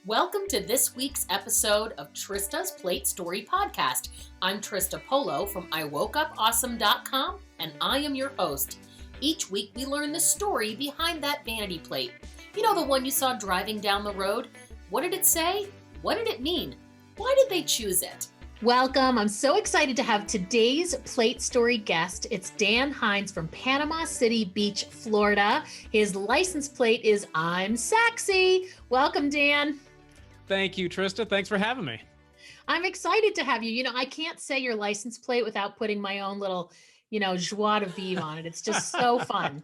Welcome to this week's episode of Trista's Plate Story podcast. I'm Trista Polo from iwokeupawesome.com, and I am your host. Each week we learn the story behind that vanity plate. You know, the one you saw driving down the road? What did it say? What did it mean? Why did they choose it? Welcome. I'm so excited to have today's Plate Story guest. It's Dan Hinz from Panama City Beach, Florida. His license plate is I'm SAXY. Welcome, Dan. Thank you, Trista. Thanks for having me. I'm excited to have you. You know, I can't say your license plate without putting my own little, joie de vivre on it. It's just so fun.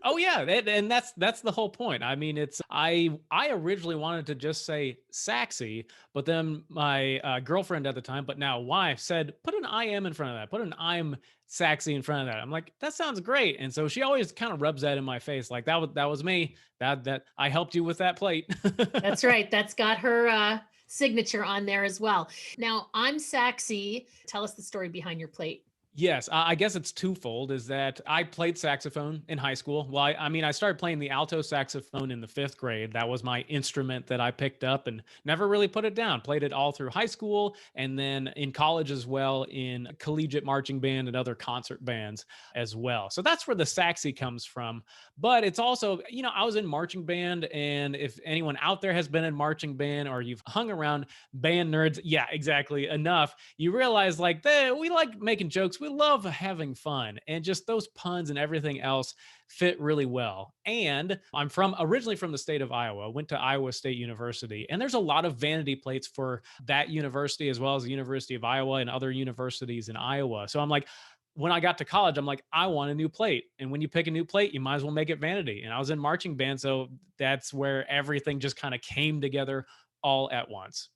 Oh yeah, and that's the whole point. I mean, I originally wanted to just say SAXY, but then my girlfriend at the time, but now wife, said put an IM in front of that. Put an I'm SAXY in front of that. I'm like, that sounds great. And so she always kind of rubs that in my face, like that was me. That I helped you with that plate. That's right. That's got her signature on there as well. Now, I'm SAXY. Tell us the story behind your plate. Yes, I guess it's twofold. Is that I played saxophone in high school. Well, I started playing the alto saxophone in the 5th grade. That was my instrument that I picked up and never really put it down. Played it all through high school and then in college as well, in collegiate marching band and other concert bands as well. So that's where the SAXY comes from. But it's also, I was in marching band, and if anyone out there has been in marching band or you've hung around band nerds, yeah, exactly, enough, you realize like we like making jokes. We love having fun, and just those puns and everything else fit really well. And I'm originally from the state of Iowa, went to Iowa State University, and there's a lot of vanity plates for that university as well as the University of Iowa and other universities in Iowa. So I'm like, when I got to college, I'm like, I want a new plate. And when you pick a new plate, you might as well make it vanity. And I was in marching band, so that's where everything just kind of came together all at once.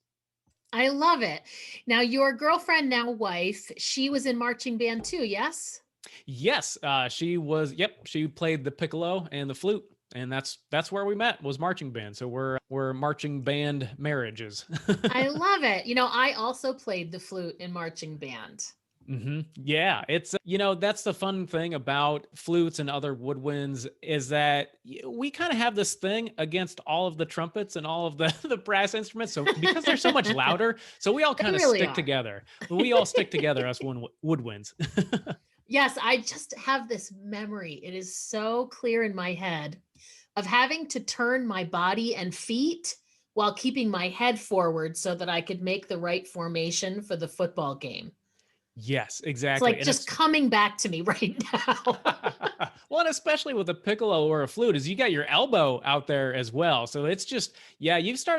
I love it. Now, your girlfriend, now wife, she was in marching band too, yes? Yes, she was. Yep, she played the piccolo and the flute, and that's where we met, was marching band. So we're marching band marriages. I love it. You know, I also played the flute in marching band. Yeah, it's that's the fun thing about flutes and other woodwinds, is that we kind of have this thing against all of the trumpets and all of the the brass instruments. So because they're so much louder, so we all They kind of really stick are. together. We all stick together as one woodwinds. Yes, I just have this memory. It is so clear in my head of having to turn my body and feet while keeping my head forward so that I could make the right formation for the football game. Yes, It's exactly, like and just coming back to me right now. well, and especially with a piccolo or a flute, is you got your elbow out there as well. So it's just, yeah, you got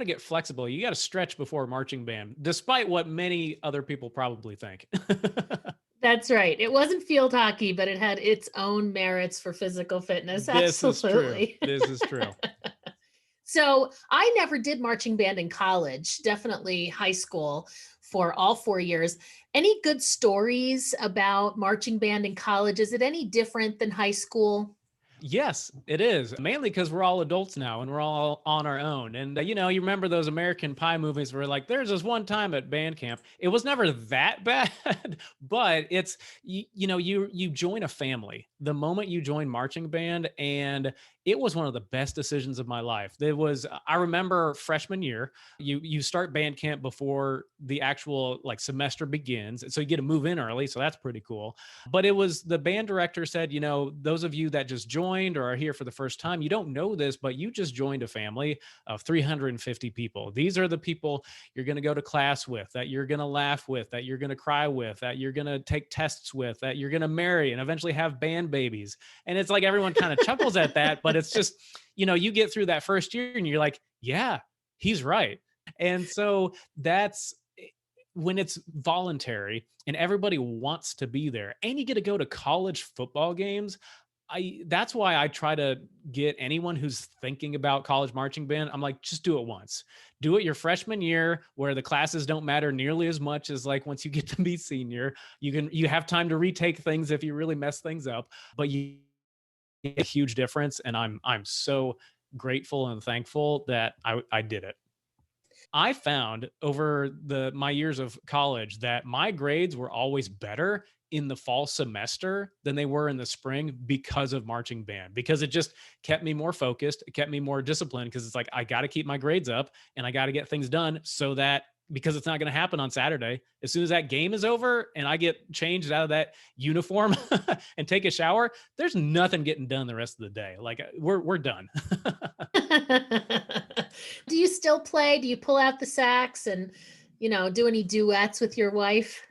to get flexible. You got to stretch before marching band, despite what many other people probably think. That's right. It wasn't field hockey, but it had its own merits for physical fitness. This is true. Absolutely. This is true. So I never did marching band in college, definitely high school for all 4 years. Any good stories about marching band in college? Is it any different than high school? Yes, it is. Mainly because we're all adults now and we're all on our own. And you remember those American Pie movies where like there's this one time at band camp. It was never that bad, but it's you join a family the moment you join marching band, and it was one of the best decisions of my life. I remember freshman year, you start band camp before the actual like semester begins, so you get to move in early, so that's pretty cool. But it was, the band director said, those of you that just joined or are here for the first time, you don't know this, but you just joined a family of 350 people. These are the people you're going to go to class with, that you're going to laugh with, that you're going to cry with, that you're going to take tests with, that you're going to marry and eventually have band babies. And it's like everyone kind of chuckles at that, but it's just, you get through that first year and you're like, yeah, he's right. And so that's when it's voluntary and everybody wants to be there, and you get to go to college football games. That's why I try to get anyone who's thinking about college marching band, I'm like, just do it once. Do it your freshman year, where the classes don't matter nearly as much as like once you get to be senior. You have time to retake things if you really mess things up, but you get a huge difference. And I'm so grateful and thankful that I did it. I found over my years of college that my grades were always better in the fall semester than they were in the spring because of marching band, because it just kept me more focused. It kept me more disciplined because it's like, I got to keep my grades up and I got to get things done so that, because it's not going to happen on Saturday. As soon as that game is over and I get changed out of that uniform and take a shower, there's nothing getting done the rest of the day. Like we're done. Do you still play? Do you pull out the sax and, do any duets with your wife?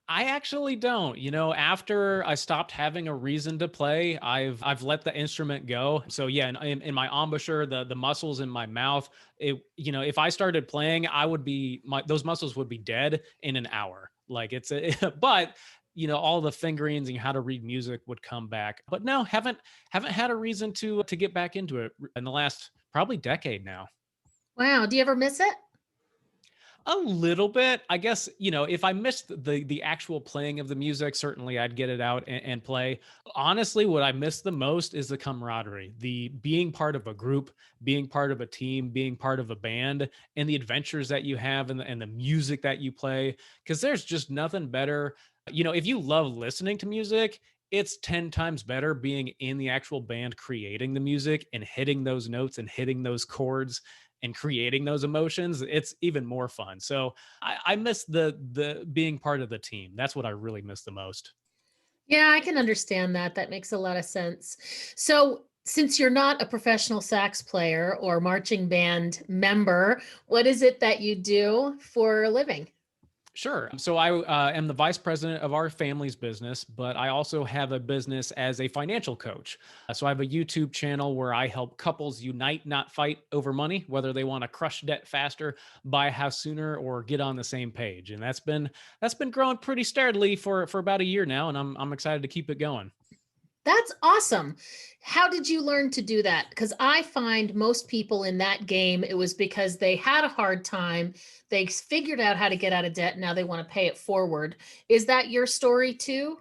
I actually don't. After I stopped having a reason to play, I've let the instrument go. So yeah, in my embouchure, the muscles in my mouth, if I started playing, I would be those muscles would be dead in an hour. Like but all the fingerings and how to read music would come back. But no, haven't had a reason to get back into it in the last probably decade now. Wow. Do you ever miss it? A little bit, I guess. If I missed the actual playing of the music, certainly I'd get it out and play. Honestly, what I miss the most is the camaraderie, the being part of a group, being part of a team, being part of a band, and the adventures that you have and the music that you play. Because there's just nothing better. If you love listening to music, it's 10 times better being in the actual band creating the music and hitting those notes and hitting those chords and creating those emotions. It's even more fun. So I miss the being part of the team. That's what I really miss the most. Yeah, I can understand that. That makes a lot of sense. So, since you're not a professional sax player or marching band member, what is it that you do for a living? Sure. So I am the vice president of our family's business, but I also have a business as a financial coach. So I have a YouTube channel where I help couples unite, not fight over money, whether they want to crush debt faster, buy a house sooner, or get on the same page. And that's been growing pretty steadily for about a year now, and I'm excited to keep it going. That's awesome. How did you learn to do that? Because I find most people in that game, it was because they had a hard time. They figured out how to get out of debt. Now they want to pay it forward. Is that your story too?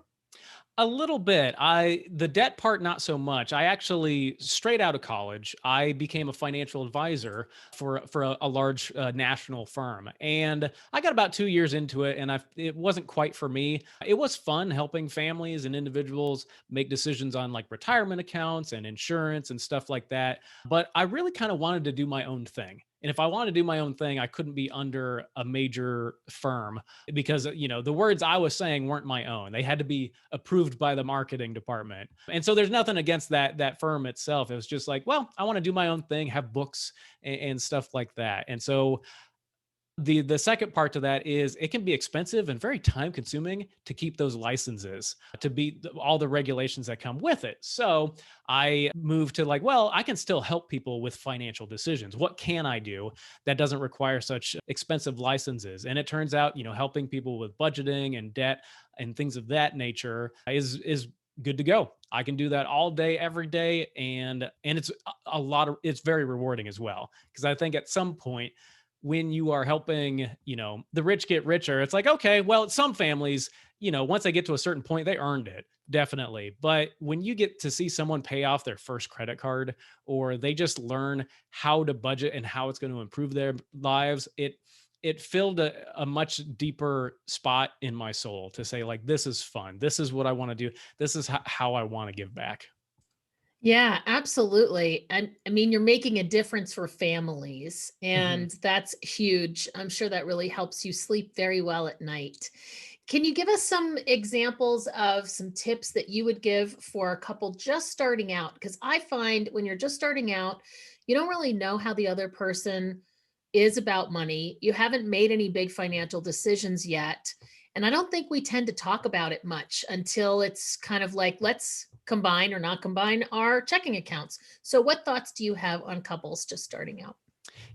A little bit. The debt part, not so much. I actually, straight out of college, I became a financial advisor for a large national firm, and I got about 2 years into it, and it wasn't quite for me. It was fun helping families and individuals make decisions on like retirement accounts and insurance and stuff like that. But I really kind of wanted to do my own thing. And if I wanted to do my own thing, I couldn't be under a major firm because the words I was saying weren't my own. They had to be approved by the marketing department. And so there's nothing against that firm itself. It was just like, well, I want to do my own thing, have books and stuff like that. And so the second part to that is it can be expensive and very time consuming to keep those licenses, to beat all the regulations that come with it. So I moved to like, well, I can still help people with financial decisions. What can I do that doesn't require such expensive licenses? And it turns out, helping people with budgeting and debt and things of that nature is good to go. I can do that all day, every day. And it's very rewarding as well. Because I think at some point, when you are helping, the rich get richer, it's like, okay, well, some families, once they get to a certain point, they earned it, definitely. But when you get to see someone pay off their first credit card, or they just learn how to budget and how it's going to improve their lives, it filled a much deeper spot in my soul to say, like, this is fun. This is what I want to do. This is how I want to give back. Yeah, absolutely. And I mean, you're making a difference for families, Mhm. and that's huge. I'm sure that really helps you sleep very well at night. Can you give us some examples of some tips that you would give for a couple just starting out? Because I find when you're just starting out, you don't really know how the other person is about money. You haven't made any big financial decisions yet. And I don't think we tend to talk about it much until it's kind of like, let's combine or not combine our checking accounts. So, what thoughts do you have on couples just starting out?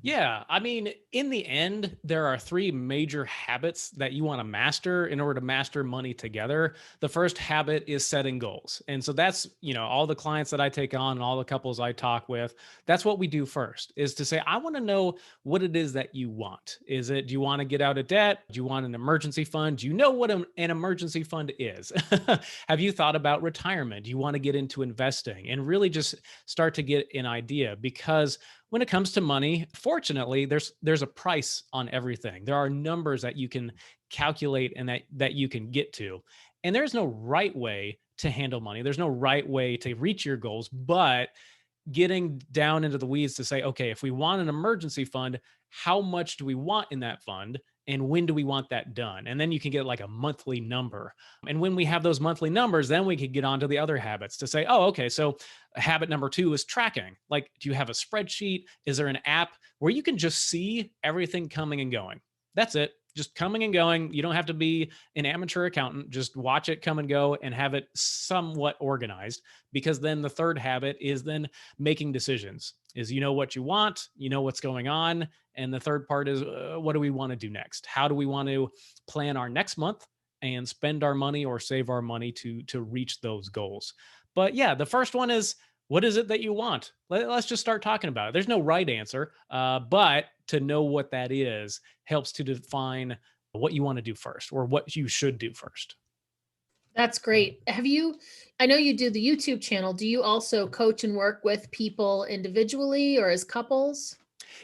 Yeah, I mean, in the end, there are three major habits that you want to master in order to master money together. The first habit is setting goals. And so that's, all the clients that I take on and all the couples I talk with, that's what we do first is to say, I want to know what it is that you want. Do you want to get out of debt? Do you want an emergency fund? Do you know what an emergency fund is? Have you thought about retirement? Do you want to get into investing and really just start to get an idea? Because When it comes to money, fortunately, there's a price on everything. There are numbers that you can calculate and that you can get to. And there's no right way to handle money. There's no right way to reach your goals, but getting down into the weeds to say, okay, if we want an emergency fund, how much do we want in that fund? And when do we want that done? And then you can get like a monthly number. And when we have those monthly numbers, then we could get on to the other habits to say, oh, okay, so habit number 2 is tracking. Like, do you have a spreadsheet? Is there an app where you can just see everything coming and going? That's it. Just coming and going. You don't have to be an amateur accountant. Just watch it come and go and have it somewhat organized. Because then the third habit is then making decisions. Is you know what you want, you know what's going on, and the third part is what do we want to do next? How do we want to plan our next month and spend our money or save our money to reach those goals? But yeah, the first one is, what is it that you want? Let's just start talking about it. There's no right answer, but to know what that is helps to define what you want to do first or what you should do first. That's great. I know you do the YouTube channel. Do you also coach and work with people individually or as couples?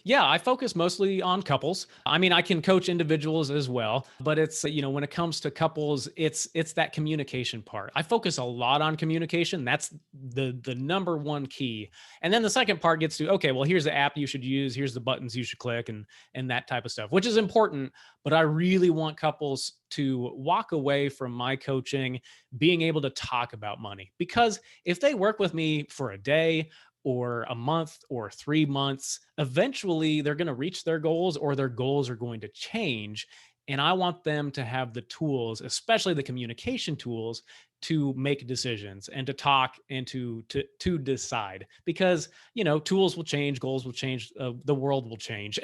Yeah, I focus mostly on couples. I mean, I can coach individuals as well, but it's, when it comes to couples, it's that communication part. I focus a lot on communication. That's the number one key. And then the second part gets to, okay, well, here's the app you should use, here's the buttons you should click and that type of stuff, which is important, but I really want couples to walk away from my coaching being able to talk about money. Because if they work with me for a day or a month or 3 months, eventually they're going to reach their goals or their goals are going to change. And I want them to have the tools, especially the communication tools, to make decisions and to talk and to decide. Because tools will change, goals will change, the world will change,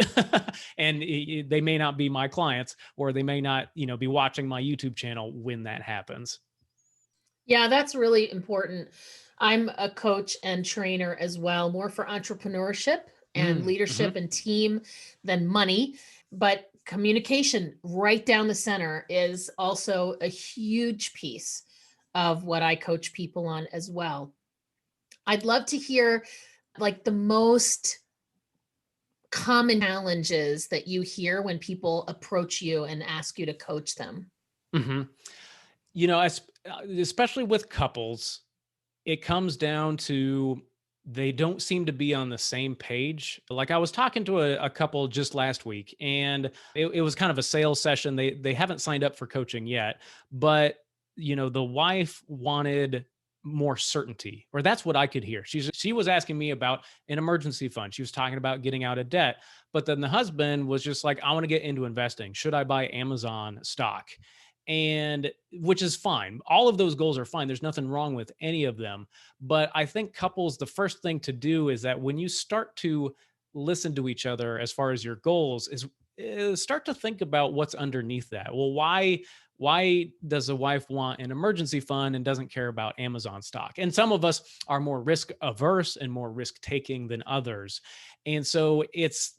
and they may not be my clients, or they may not be watching my YouTube channel when that happens. Yeah, that's really important. I'm a coach and trainer as well, more for entrepreneurship and leadership and team than money. But communication right down the center is also a huge piece of what I coach people on as well. I'd love to hear like the most common challenges that you hear when people approach you and ask you to coach them. hmm Especially with couples, it comes down to they don't seem to be on the same page. Like, I was talking to a couple just last week, and it was kind of a sales session. They haven't signed up for coaching yet, but the wife wanted more certainty, or that's what I could hear. She was asking me about an emergency fund. She was talking about getting out of debt, but then the husband was just like, I want to get into investing. Should I buy Amazon stock? And which is fine. All of those goals are fine. There's nothing wrong with any of them. But I think couples, the first thing to do is that when you start to listen to each other as far as your goals, is start to think about what's underneath that. Well, why does a wife want an emergency fund and doesn't care about Amazon stock? And some of us are more risk averse and more risk taking than others. And so it's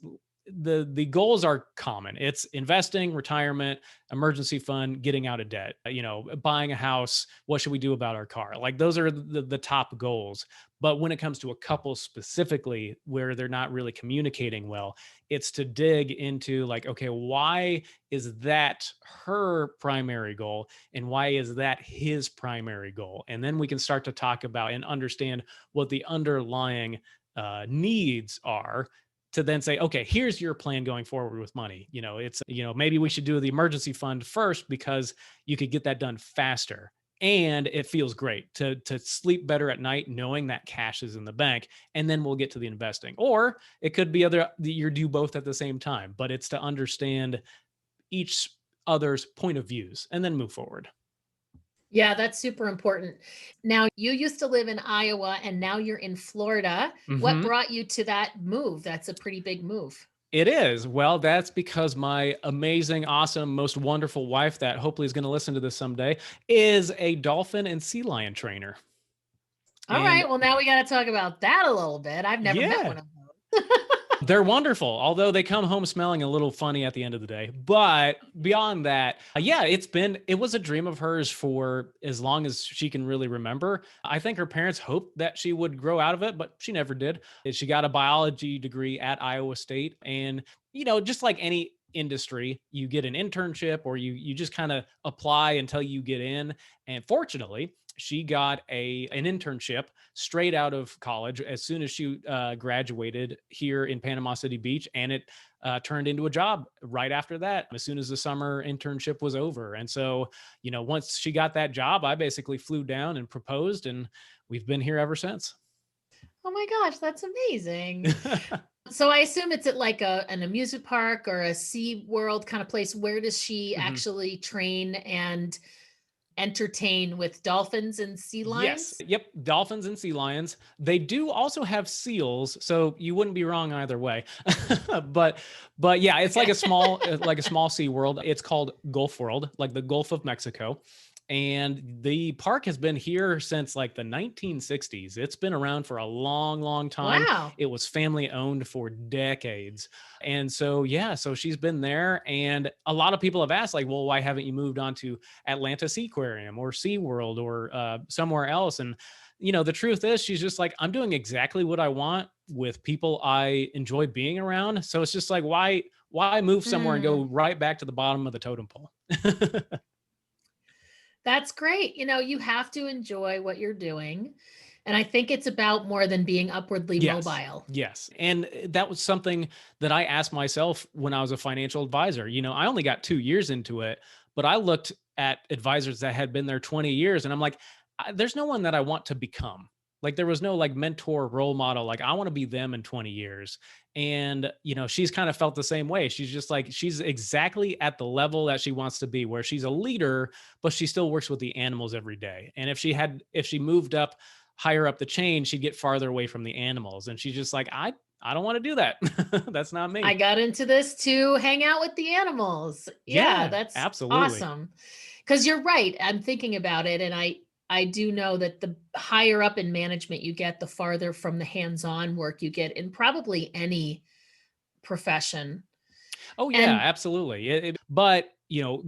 the goals are common. It's investing, retirement, emergency fund, getting out of debt, buying a house. What should we do about our car? Like, those are the top goals. But when it comes to a couple specifically where they're not really communicating well, it's to dig into like, okay, why is that her primary goal? And why is that his primary goal? And then we can start to talk about and understand what the underlying needs are, to then say, okay, here's your plan going forward with money. Maybe we should do the emergency fund first because you could get that done faster. And it feels great to sleep better at night knowing that cash is in the bank. And then we'll get to the investing. Or it could be you do both at the same time, but it's to understand each other's point of views and then move forward. Yeah, that's super important. Now, you used to live in Iowa and now you're in Florida. What brought you to that move? That's a pretty big move. It is. Well, that's because my amazing, awesome, most wonderful wife, that hopefully is going to listen to this someday, is a dolphin and sea lion trainer. All right. Well, now we got to talk about that a little bit. I've never met one of them. They're wonderful, although they come home smelling a little funny at the end of the day. But beyond that, yeah, it was a dream of hers for as long as she can really remember. I think her parents hoped that she would grow out of it, but she never did. She got a biology degree at Iowa State. And, just like any industry, you get an internship or you just kind of apply until you get in. And fortunately, she got an internship straight out of college as soon as she graduated here in Panama City Beach, and it turned into a job right after that, as soon as the summer internship was over. And so, once she got that job, I basically flew down and proposed, and we've been here ever since. Oh my gosh, that's amazing. So I assume it's at like an amusement park or a Sea World kind of place. Where does she actually train and entertain with dolphins and sea lions? Yes. Yep. Dolphins and sea lions. They do also have seals, so you wouldn't be wrong either way. but yeah, it's like a small Sea World. It's called Gulf World, like the Gulf of Mexico. And the park has been here since like the 1960s. It's been around for a long, long time. Wow. It was family owned for decades. And so, yeah, so she's been there. And a lot of people have asked, like, well, why haven't you moved on to Atlanta Seaquarium or SeaWorld or somewhere else? And, the truth is, she's just like, I'm doing exactly what I want with people I enjoy being around. So it's just like, why move somewhere and go right back to the bottom of the totem pole? That's great. You have to enjoy what you're doing. And I think it's about more than being upwardly mobile. Yes. And that was something that I asked myself when I was a financial advisor. I only got 2 years into it, but I looked at advisors that had been there 20 years and I'm like, there's no one that I want to become. Like there was no like mentor role model. Like I want to be them in 20 years. And, she's kind of felt the same way. She's just like, she's exactly at the level that she wants to be, where she's a leader, but she still works with the animals every day. And if she moved up higher up the chain, she'd get farther away from the animals. And she's just like, I don't want to do that. That's not me. I got into this to hang out with the animals. Yeah, that's absolutely awesome. Because you're right. I'm thinking about it. And I do know that the higher up in management you get, the farther from the hands-on work you get in probably any profession. Oh yeah, absolutely. But,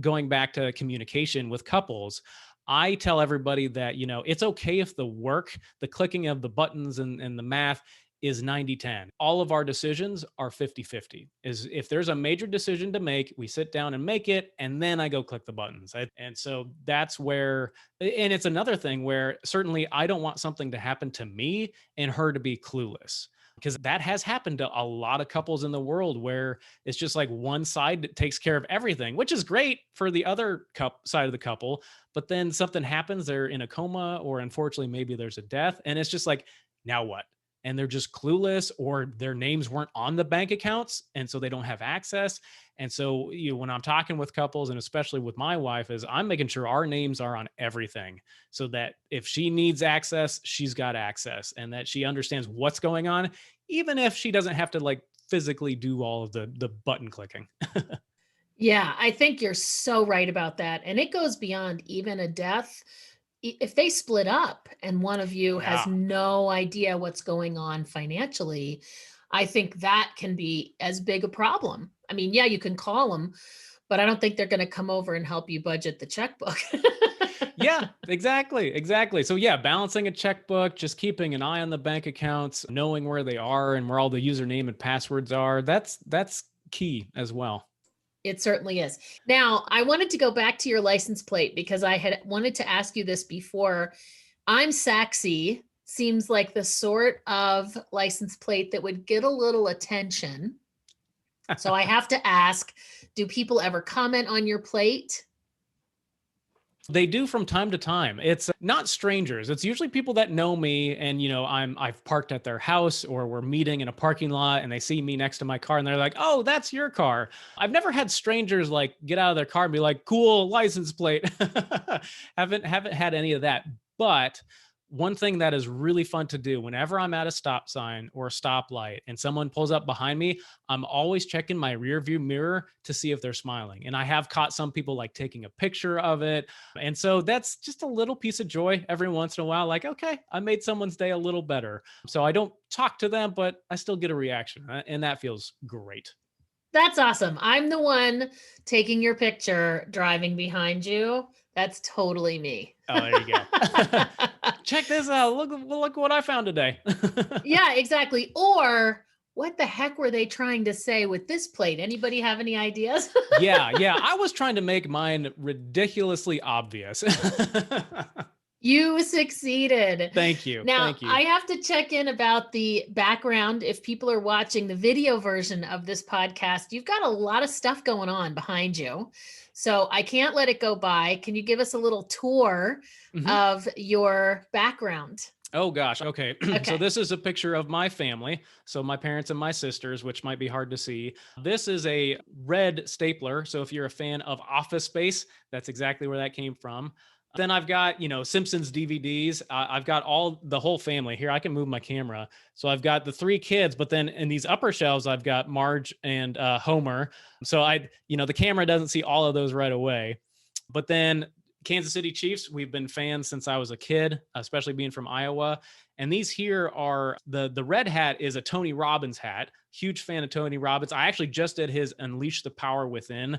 going back to communication with couples, I tell everybody that, it's okay if the clicking of the buttons and the math is 90-10. All of our decisions are 50-50. Is if there's a major decision to make, we sit down and make it, and then I go click the buttons. And so that's where, and it's another thing where certainly I don't want something to happen to me and her to be clueless. Because that has happened to a lot of couples in the world where it's just like one side that takes care of everything, which is great for the other side of the couple. But then something happens, they're in a coma, or unfortunately, maybe there's a death. And it's just like, now what? And they're just clueless, or their names weren't on the bank accounts. And so they don't have access. And so, when I'm talking with couples, and especially with my wife, is I'm making sure our names are on everything so that if she needs access, she's got access, and that she understands what's going on, even if she doesn't have to like physically do all of the button clicking. Yeah, I think you're so right about that. And it goes beyond even a death. If they split up and one of you has no idea what's going on financially, I think that can be as big a problem. I mean, yeah, you can call them, but I don't think they're going to come over and help you budget the checkbook. Yeah, exactly. So yeah, balancing a checkbook, just keeping an eye on the bank accounts, knowing where they are and where all the username and passwords are. That's key as well. It certainly is. Now, I wanted to go back to your license plate because I had wanted to ask you this before. I'm SAXY seems like the sort of license plate that would get a little attention. So I have to ask, do people ever comment on your plate? They do from time to time. It's not strangers. It's usually people that know me, and I've parked at their house, or we're meeting in a parking lot and they see me next to my car and they're like, "Oh, that's your car." I've never had strangers like get out of their car and be like, "Cool license plate." haven't had any of that. But one thing that is really fun to do whenever I'm at a stop sign or a stoplight and someone pulls up behind me, I'm always checking my rear view mirror to see if they're smiling. And I have caught some people like taking a picture of it. And so that's just a little piece of joy every once in a while. Like, okay, I made someone's day a little better. So I don't talk to them, but I still get a reaction. And that feels great. That's awesome. I'm the one taking your picture driving behind you. That's totally me. Oh, there you go. Check this out. Look what I found today. Yeah, exactly. Or what the heck were they trying to say with this plate? Anybody have any ideas? Yeah. I was trying to make mine ridiculously obvious. You succeeded. Thank you. Now, Thank you. I have to check in about the background. If people are watching the video version of this podcast, you've got a lot of stuff going on behind you. So I can't let it go by. Can you give us a little tour of your background? Oh gosh. Okay. So Okay. this is a picture of my family. So my parents and my sisters, which might be hard to see. This is a red stapler. So if you're a fan of Office Space, that's exactly where that came from. Then I've got, Simpsons DVDs. I've got the whole family here. I can move my camera. So I've got the 3 kids, but then in these upper shelves, I've got Marge and Homer. So the camera doesn't see all of those right away. But then Kansas City Chiefs, we've been fans since I was a kid, especially being from Iowa. And these here are the red hat is a Tony Robbins hat. Huge fan of Tony Robbins. I actually just did his Unleash the Power Within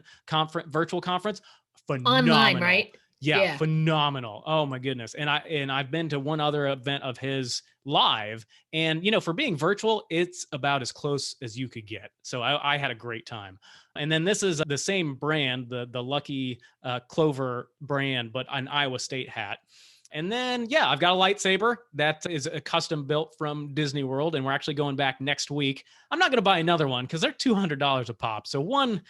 virtual conference. Phenomenal. Online, right? Yeah, phenomenal. Oh my goodness. And I've been to one other event of his live, and for being virtual, it's about as close as you could get. So I had a great time. And then this is the same brand, the Lucky Clover brand, but an Iowa State hat. And then, I've got a lightsaber that is a custom built from Disney World, and we're actually going back next week. I'm not going to buy another one because they're $200 a pop. So one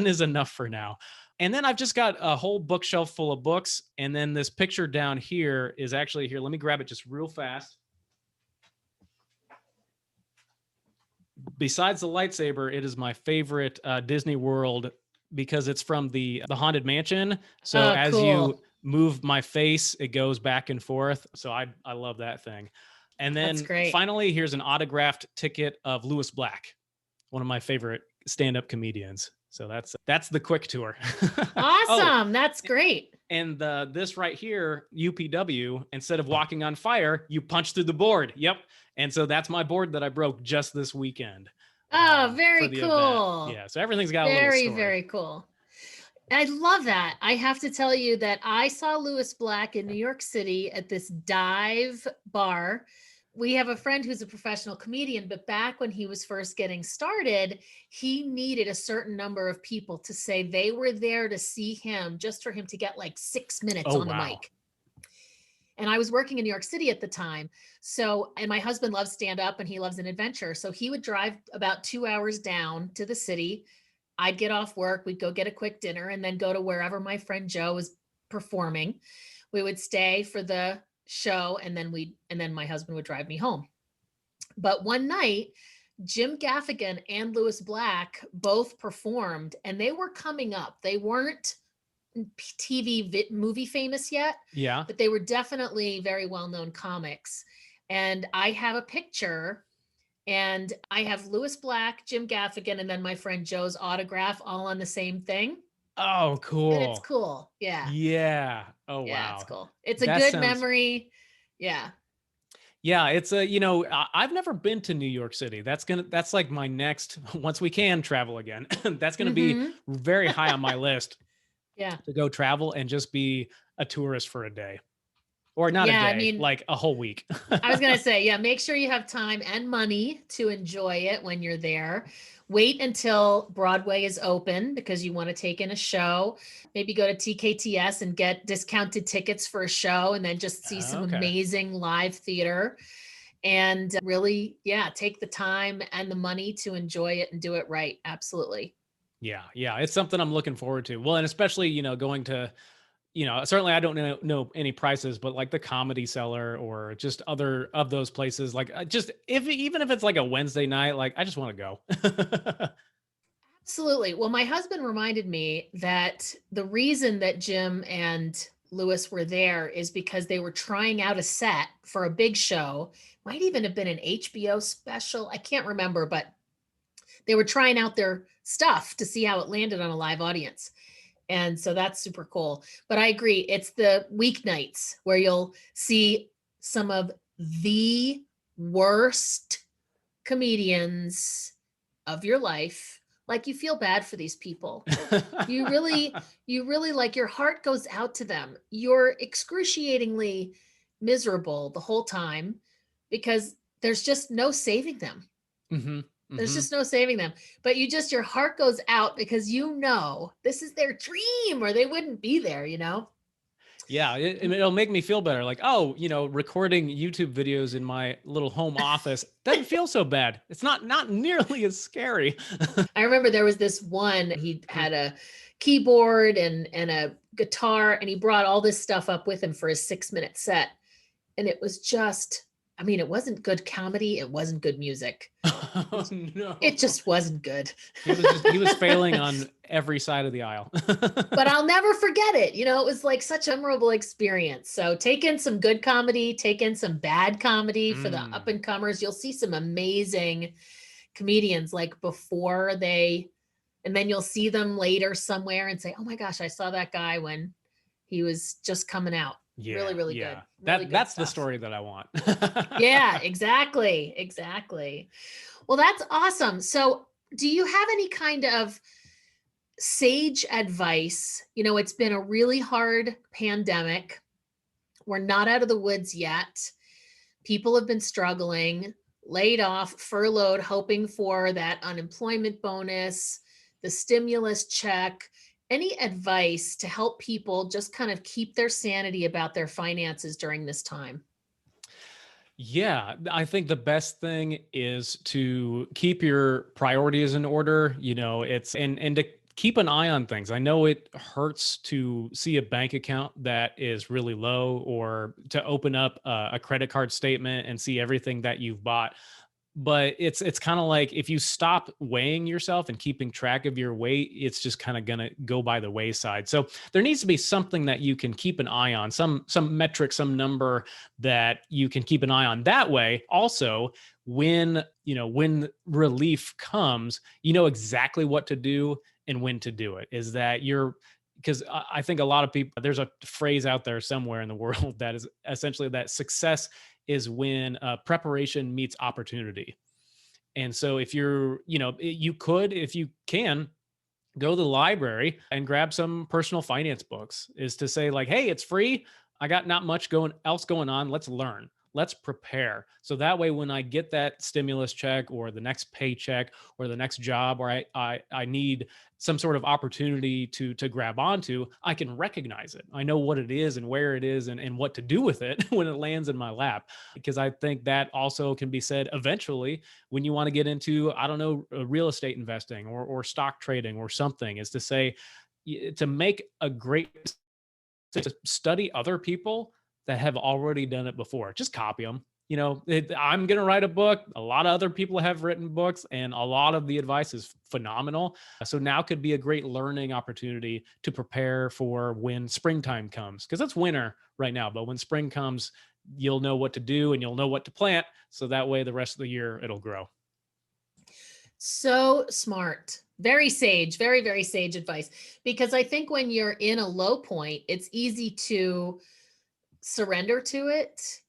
is enough for now. And then I've just got a whole bookshelf full of books. And then this picture down here is actually here. Let me grab it just real fast. Besides the lightsaber, it is my favorite Disney World because it's from the Haunted Mansion. So as you move my face, it goes back and forth. So I love that thing. And then finally, here's an autographed ticket of Lewis Black, one of my favorite stand-up comedians. So that's the quick tour. Awesome. That's great. And this right here, UPW, instead of walking on fire, you punch through the board. Yep. And so that's my board that I broke just this weekend. Oh, very cool. Event. Yeah. So everything's got a little story. Very cool. I love that. I have to tell you that I saw Lewis Black in New York City at this dive bar. We have a friend who's a professional comedian, but back when he was first getting started, he needed a certain number of people to say they were there to see him just for him to get like 6 minutes on the mic. And I was working in New York City at the time. And my husband loves stand up and he loves an adventure. So he would drive about 2 hours down to the city. I'd get off work. We'd go get a quick dinner and then go to wherever my friend Joe was performing. We would stay for the show and then my husband would drive me home. But one night, Jim Gaffigan and Lewis Black both performed and they were coming up. They weren't movie famous yet, but they were definitely very well-known comics. And I have a picture and I have Lewis Black, Jim Gaffigan, and then my friend Joe's autograph all on the same thing. Oh, cool. And it's cool. Yeah. Yeah. Oh, wow. Yeah, it's cool. It's a good memory. Yeah. Yeah. It's I've never been to New York City. That's like my next, once we can travel again, that's going to be very high on my list. Yeah. To go travel and just be a tourist for a day. Or not a day, like a whole week. I was going to say, make sure you have time and money to enjoy it when you're there. Wait until Broadway is open because you want to take in a show. Maybe go to TKTS and get discounted tickets for a show and then just see some amazing live theater. And really, take the time and the money to enjoy it and do it right. Absolutely. Yeah. It's something I'm looking forward to. Well, and especially, going to, certainly I don't know any prices, but like the Comedy Cellar or just other of those places, like even if it's like a Wednesday night, like I just want to go. Absolutely. Well, my husband reminded me that the reason that Jim and Lewis were there is because they were trying out a set for a big show. Might even have been an HBO special. I can't remember, but they were trying out their stuff to see how it landed on a live audience. And so that's super cool. But I agree. It's the weeknights where you'll see some of the worst comedians of your life. Like, you feel bad for these people. You really like, your heart goes out to them. You're excruciatingly miserable the whole time because there's just no saving them. Mm-hmm. There's just no saving them. But your heart goes out because this is their dream or they wouldn't be there, Yeah, it'll make me feel better. Like, oh, recording YouTube videos in my little home office doesn't feel so bad. It's not nearly as scary. I remember there was this one, he had a keyboard and a guitar, and he brought all this stuff up with him for his 6-minute set. And it was just, it wasn't good comedy. It wasn't good music. Oh, no. It just wasn't good. He was failing on every side of the aisle. But I'll never forget it. It was like such a memorable experience. So take in some good comedy, take in some bad comedy for the up and comers. You'll see some amazing comedians like before and then you'll see them later somewhere and say, oh my gosh, I saw that guy when he was just coming out. Yeah, really, really yeah. good. Really That's good the story that I want. Yeah, exactly. Well, that's awesome. So do you have any kind of sage advice? It's been a really hard pandemic. We're not out of the woods yet. People have been struggling, laid off, furloughed, hoping for that unemployment bonus, the stimulus check. Any advice to help people just kind of keep their sanity about their finances during this time? Yeah, I think the best thing is to keep your priorities in order. It's and to keep an eye on things. I know it hurts to see a bank account that is really low, or to open up a credit card statement and see everything that you've bought. But it's kind of like, if you stop weighing yourself and keeping track of your weight, it's just kind of gonna go by the wayside. So there needs to be something that you can keep an eye on, some metric, some number that you can keep an eye on. That way, also, when relief comes, exactly what to do and when to do it. Is that because I think a lot of people, there's a phrase out there somewhere in the world that is essentially that success is when preparation meets opportunity. And so if if you can, go to the library and grab some personal finance books, is to say, like, hey, it's free. I got not much else going on. Let's learn. Let's prepare. So that way, when I get that stimulus check or the next paycheck or the next job, or I need some sort of opportunity to grab onto, I can recognize it. I know what it is and where it is and what to do with it when it lands in my lap. Because I think that also can be said eventually when you want to get into, I don't know, real estate investing or stock trading or something, is to say, to make a great, to study other people that have already done it before. Just copy them. I'm going to write a book. A lot of other people have written books, and a lot of the advice is phenomenal. So now could be a great learning opportunity to prepare for when springtime comes, because it's winter right now. But when spring comes, you'll know what to do and you'll know what to plant. So that way, the rest of the year, it'll grow. So smart. Very sage, very, very sage advice. Because I think when you're in a low point, it's easy to surrender to it,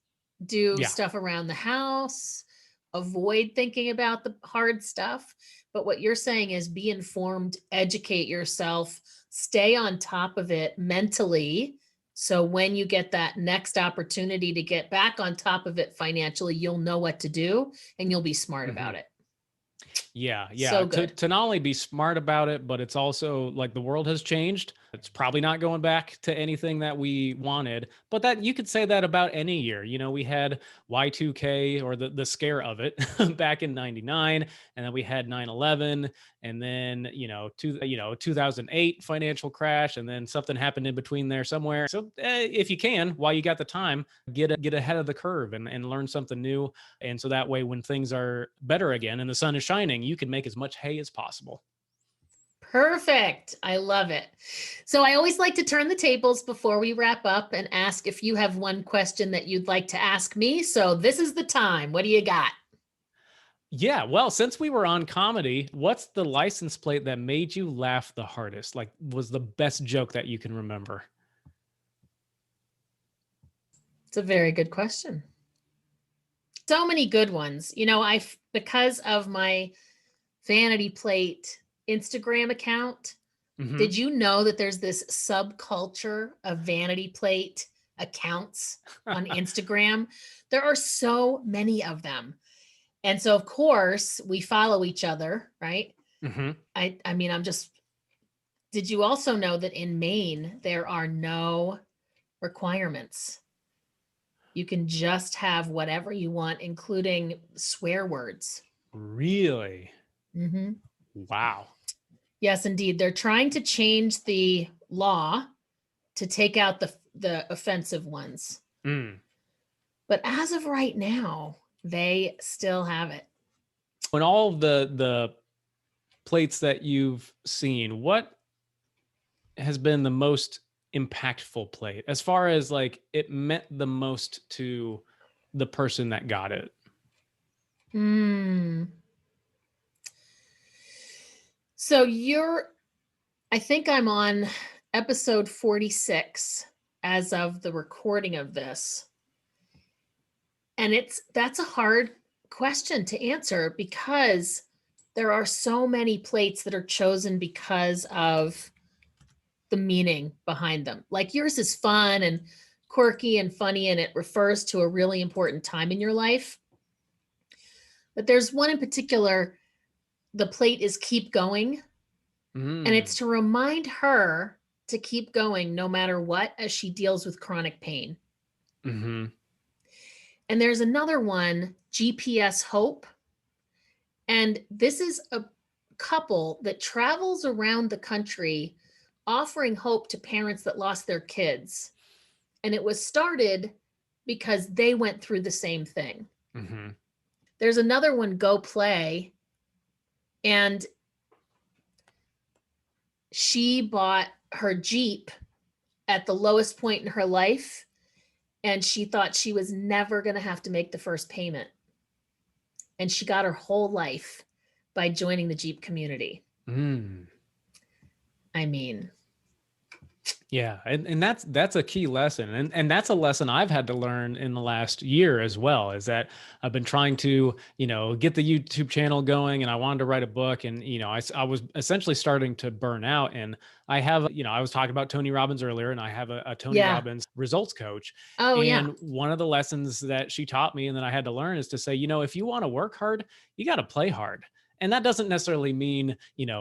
do stuff around the house, avoid thinking about the hard stuff. But what you're saying is be informed, educate yourself, stay on top of it mentally. So when you get that next opportunity to get back on top of it financially, you'll know what to do and you'll be smart about it. Yeah. So good. To not only be smart about it, but it's also like, the world has changed. It's probably not going back to anything that we wanted, but that you could say that about any year. We had Y2K, or the scare of it back in 99, and then we had 9/11, and then 2008 financial crash, and then something happened in between there somewhere. So if you can, while you got the time, get ahead of the curve and learn something new. And so that way, when things are better again and the sun is shining, you can make as much hay as possible. Perfect. I love it. So I always like to turn the tables before we wrap up and ask if you have one question that you'd like to ask me. So this is the time. What do you got? Yeah, well, since we were on comedy, what's the license plate that made you laugh the hardest? Like, was the best joke that you can remember? It's a very good question. So many good ones. Because of my Vanity Plate Instagram account, did you know that there's this subculture of Vanity Plate accounts on Instagram? There are so many of them. And so, of course, we follow each other, right? I mean, did you also know that in Maine, there are no requirements? You can just have whatever you want, including swear words. Really? Mm-hmm. Wow. Yes, indeed. They're trying to change the law to take out the offensive ones. But as of right now, they still have it. In all of the plates that you've seen, what has been the most impactful plate as far as like it meant the most to the person that got it? So I think I'm on episode 46 as of the recording of this. And that's a hard question to answer because there are so many plates that are chosen because of the meaning behind them. Like yours is fun and quirky and funny, and it refers to a really important time in your life. But there's one in particular, the plate is keep going. And it's to remind her to keep going no matter what as she deals with chronic pain. And there's another one, GPS Hope. And this is a couple that travels around the country offering hope to parents that lost their kids. And it was started because they went through the same thing. There's another one, Go Play. And she bought her Jeep at the lowest point in her life, and she thought she was never going to have to make the first payment. And she got her whole life by joining the Jeep community. I mean, yeah, and that's a key lesson, and that's a lesson I've had to learn in the last year as well. Is that I've been trying to get the YouTube channel going, and I wanted to write a book, and I was essentially starting to burn out. And I have I was talking about Tony Robbins earlier, and I have a Tony Robbins results coach. And one of the lessons that she taught me, and that I had to learn, is to say, if you want to work hard, you got to play hard. And that doesn't necessarily mean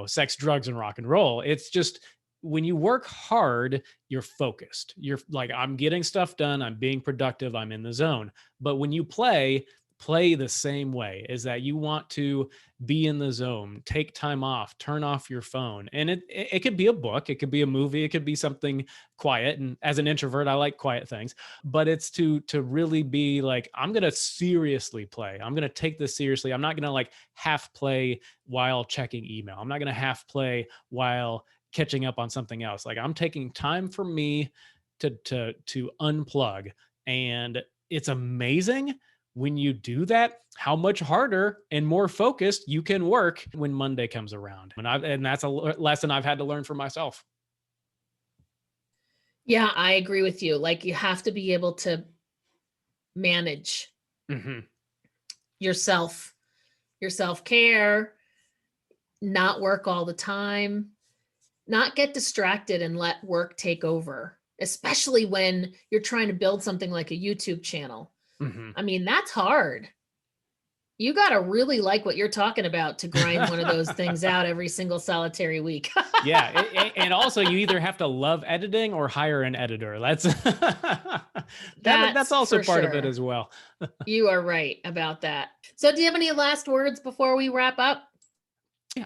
sex, drugs, and rock and roll. It's just, when you work hard, you're focused. You're like, I'm getting stuff done. I'm being productive. I'm in the zone. But when you play the same way, is that you want to be in the zone, take time off, turn off your phone. And it could be a book, it could be a movie, it could be something quiet. And as an introvert, I like quiet things, but it's to really be like, I'm going to seriously play. I'm going to take this seriously. I'm not going to like half play while checking email. I'm not going to half play while catching up on something else. Like, I'm taking time for me to unplug. And it's amazing when you do that, how much harder and more focused you can work when Monday comes around. And that's a lesson I've had to learn for myself. Yeah, I agree with you. Like, you have to be able to manage your self-care, not work all the time, not get distracted and let work take over, especially when you're trying to build something like a YouTube channel. I mean, that's hard. You got to really like what you're talking about to grind one of those things out every single solitary week. Yeah. And also, you either have to love editing or hire an editor. That's also part of it as well. You are right about that. So do you have any last words before we wrap up?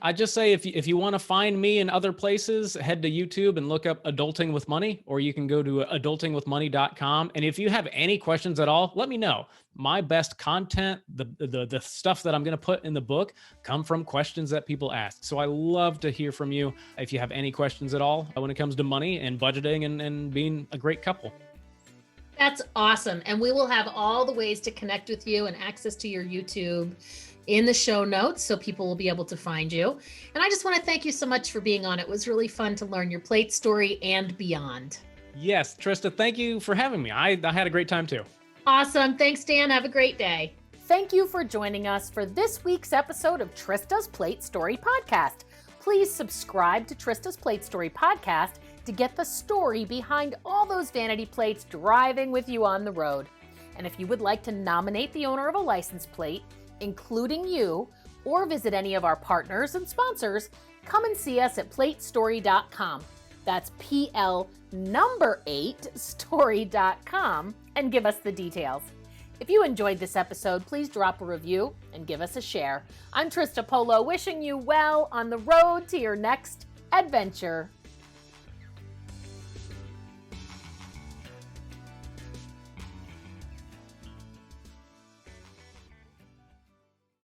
I just say if you want to find me in other places, head to YouTube and look up Adulting with Money, or you can go to adultingwithmoney.com. And if you have any questions at all, let me know. My best content, the stuff that I'm going to put in the book, come from questions that people ask. So I love to hear from you if you have any questions at all when it comes to money and budgeting and being a great couple. That's awesome. And we will have all the ways to connect with you and access to your YouTube in the show notes, so people will be able to find you. And I just want to thank you so much for being on. It was really fun to learn your plate story and beyond. Yes, Trista, thank you for having me. I had a great time too. Awesome. Thanks, Dan. Have a great day. Thank you for joining us for this week's episode of Trista's Plate Story Podcast. Please subscribe to Trista's Plate Story Podcast to get the story behind all those vanity plates driving with you on the road. And if you would like to nominate the owner of a license plate, including you, or visit any of our partners and sponsors, come and see us at platestory.com. That's PL8STORY.com, and give us the details. If you enjoyed this episode, please drop a review and give us a share. I'm Trista Polo, wishing you well on the road to your next adventure.